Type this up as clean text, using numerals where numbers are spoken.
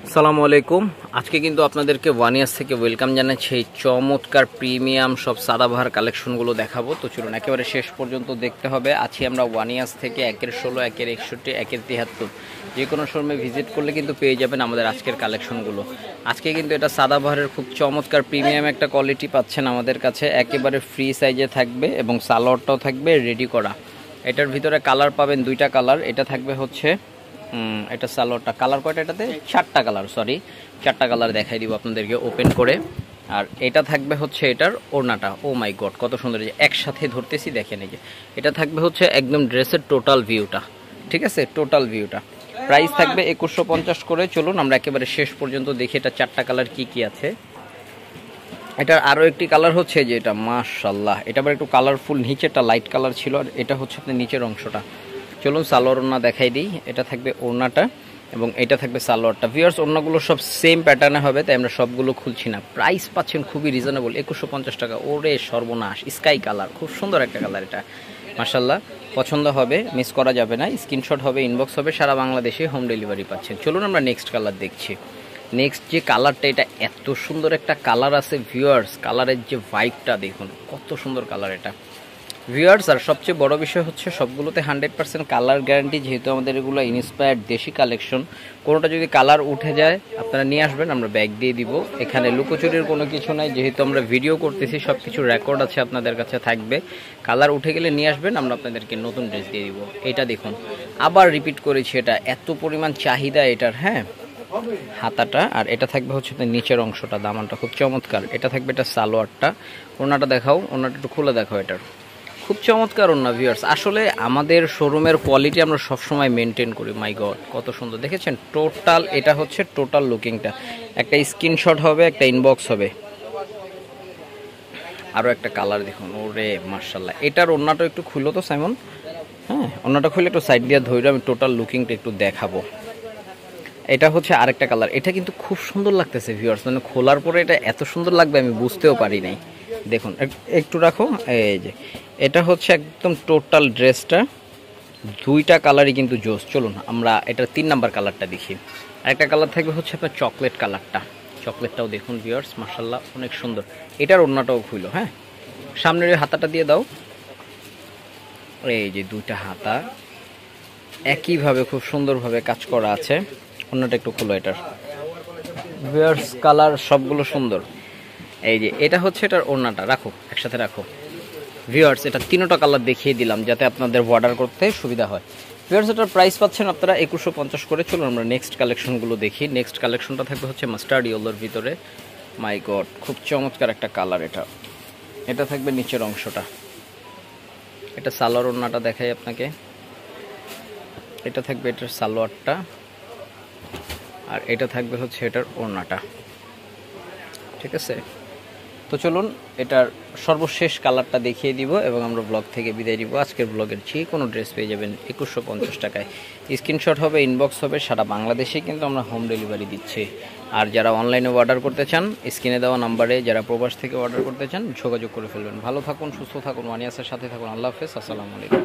আসসালামু আলাইকুম। আজকে কিন্তু আপনাদেরকে ওয়ানিয়াস থেকে ওয়েলকাম জানাচ্ছি। এই চমৎকার প্রিমিয়াম সব সাদাবাহার কালেকশনগুলো দেখাবো। তো চলুন একেবারে শেষ পর্যন্ত দেখতে হবে। আছি আমরা ওয়ানিয়াস থেকে 1-16, 1-61, 1-73 যে কোনো শোরুমে ভিজিট করলে কিন্তু পেয়ে যাবেন আমাদের আজকের কালেকশনগুলো। আজকে কিন্তু এটা সাদাবাহারের খুব চমৎকার প্রিমিয়াম একটা কোয়ালিটি পাচ্ছেন আমাদের কাছে। একেবারে ফ্রি সাইজে থাকবে এবং সালোয়ারটাও থাকবে রেডি করা। এটার ভিতরে কালার পাবেন দুইটা কালার। এটা থাকবে হচ্ছে এটা সালোয়ারটা কালার কয়টা, এটাতে 4টা কালার, সরি 4টা কালার দেখাই দিব আপনাদেরকে ওপেন করে। আর এটা থাকবে হচ্ছে এটার ওড়নাটা, ও মাই গড কত সুন্দর, যে একসাথে ধরতেছি দেখেন। এই যে এটা থাকবে হচ্ছে একদম ড্রেসের টোটাল ভিউটা, ঠিক আছে, টোটাল ভিউটা। প্রাইস থাকবে 2150 করে। চলুন আমরা একেবারে শেষ পর্যন্ত দেখি এটা 4টা কালার কি কি আছে। এটার আরও একটি কালার হচ্ছে যে এটা মাশাআল্লাহ, এটা আবার একটু কালারফুল, নিচেটা লাইট কালার ছিল আর এটা হচ্ছে আপনার নিচের অংশটা। চলুন সালোয়ার ওড়না দেখাই দিই। এটা থাকবে ওড়নাটা এবং এটা থাকবে সালোয়ারটা। ভিউয়ার্স ওড়নাগুলো সব সেম প্যাটার্নে হবে, তাই আমরা সবগুলো খুলছি না। প্রাইস পাচ্ছেন খুবই রিজনেবল, 2150 টাকা। ওরে সর্বনাশ, স্কাই কালার, খুব সুন্দর একটা কালার এটা, মাশাআল্লাহ। পছন্দ হবে, মিস করা যাবে না। স্ক্রিনশট হবে, ইনবক্স হবে, সারা বাংলাদেশে হোম ডেলিভারি পাচ্ছেন। চলুন আমরা নেক্সট কালার দেখছি। নেক্সট যে কালারটা, এটা এত সুন্দর একটা কালার আছে ভিউয়ার্স, কালারের যে ভাইবটা দেখুন কত সুন্দর কালার এটা ভিউয়ার্স। আর সবচেয়ে বড় বিষয় হচ্ছে সবগুলোতে 100% কালার গ্যারান্টি, যেহেতু আমাদের এগুলো ইন্সপায়ার্ড দেশি কালেকশন। কোনোটা যদি কালার উঠে যায় আপনারা নিয়ে আসবেন, আমরা ব্যাগ দিয়ে দিব। এখানে লুকোচুরির কোনো কিছু নাই, যেহেতু আমরা ভিডিও করতেছি সব কিছু রেকর্ড আছে, আপনাদের কাছে থাকবে। কালার উঠে গেলে নিয়ে আসবেন, আমরা আপনাদেরকে নতুন ড্রেস দিয়ে দিব। এটা দেখুন, আবার রিপিট করেছি, এটা এত পরিমাণ চাহিদা এটার, হ্যাঁ, হাতাটা। আর এটা থাকবে হচ্ছে নিচের অংশটা, দামানটা খুব চমৎকার। এটা থাকবে এটা সালোয়ারটা। ওড়নাটা দেখাও, ওড়নাটা একটু খুলে দেখাও। এটার খুব চমৎকার ওড়না ভিউয়ার্স। আসলে আমাদের শোরুমের কোয়ালিটি আমরা সবসময় মেনটেন করি। মাই গড কত সুন্দর দেখেছেন টোটাল। এটা হচ্ছে টোটাল লুকিংটা। একটা স্ক্রিনশট হবে, একটা ইনবক্স হবে। আরও একটা কালার দেখুন, ওরে মার্শাল্লাহ। এটার ওড়নাটা একটু খুলো তো সাইমন, হ্যাঁ ওড়নাটা খুলে একটু সাইড দিয়ে ধরে আমি টোটাল লুকিংটা একটু দেখাবো। এটা হচ্ছে আরেকটা কালার। এটা কিন্তু খুব সুন্দর লাগতেছে ভিউয়ার্স, মানে খোলার পরে এটা এত সুন্দর লাগবে আমি বুঝতেও পারি নাই। দেখুন একটু রাখো, এই যে এটা হচ্ছে একদম টোটাল ড্রেসটা, দুইটা কালারই কিন্তু জোস। চলুন আমরা এটার 3 নাম্বার কালারটা দেখি। আরেকটা কালার থাকবে হচ্ছে আপনার চকলেট কালারটা। চকলেটটাও দেখুন ভিউয়ার্স, মাশাআল্লাহ অনেক সুন্দর। এটার ওড়নাটাও খুলো, হ্যাঁ সামনের ওই হাতাটা দিয়ে দাও। এই যে দুইটা হাতা একইভাবে খুব সুন্দরভাবে কাজ করা আছে। ওড়নাটা একটু খুলো এটার। ভিউয়ার্স কালার সবগুলো সুন্দর। এই যে এটা হচ্ছে এটার ওড়নাটা, রাখো একসাথে রাখো। ভিউয়ার্স এটা 3টা কালার দেখিয়ে দিলাম যাতে আপনাদের অর্ডার করতে সুবিধা হয়। ভিউয়ার্স এটার প্রাইস পাচ্ছেন আপনারা 2150 করে। চলুন আমরা নেক্সট কালেকশনগুলো দেখি। নেক্সট কালেকশনটা থাকবে হচ্ছে মাস্টার্ড ইয়েলোর ভিতরে। মাই গড খুব চমৎকার একটা কালার এটা। এটা থাকবে নিচের অংশটা। এটা সালোয়ার ওড়নাটা দেখাই আপনাকে। এটা থাকবে এটার সালোয়ারটা, আর এটা থাকবে হচ্ছে এটার ওড়নাটা, ঠিক আছে। তো চলুন এটার সর্বশেষ কালারটা দেখিয়ে দিব এবং আমরা ব্লগ থেকে বিদায় দিব। আজকের ব্লগের যে কোনো ড্রেস পেয়ে যাবেন 2150 টাকায়। স্ক্রিনশট হবে, ইনবক্স হবে, সারা বাংলাদেশে কিন্তু আমরা হোম ডেলিভারি দিচ্ছি। আর যারা অনলাইনে অর্ডার করতে চান স্ক্রিনে দেওয়া নাম্বারে, যারা প্রবাস থেকে অর্ডার করতে চান যোগাযোগ করে ফেলবেন। ভালো থাকুন, সুস্থ থাকুন, ওয়ানিয়াসের সাথে থাকুন। আল্লাহ হাফেজ, আসসালামু আলাইকুম।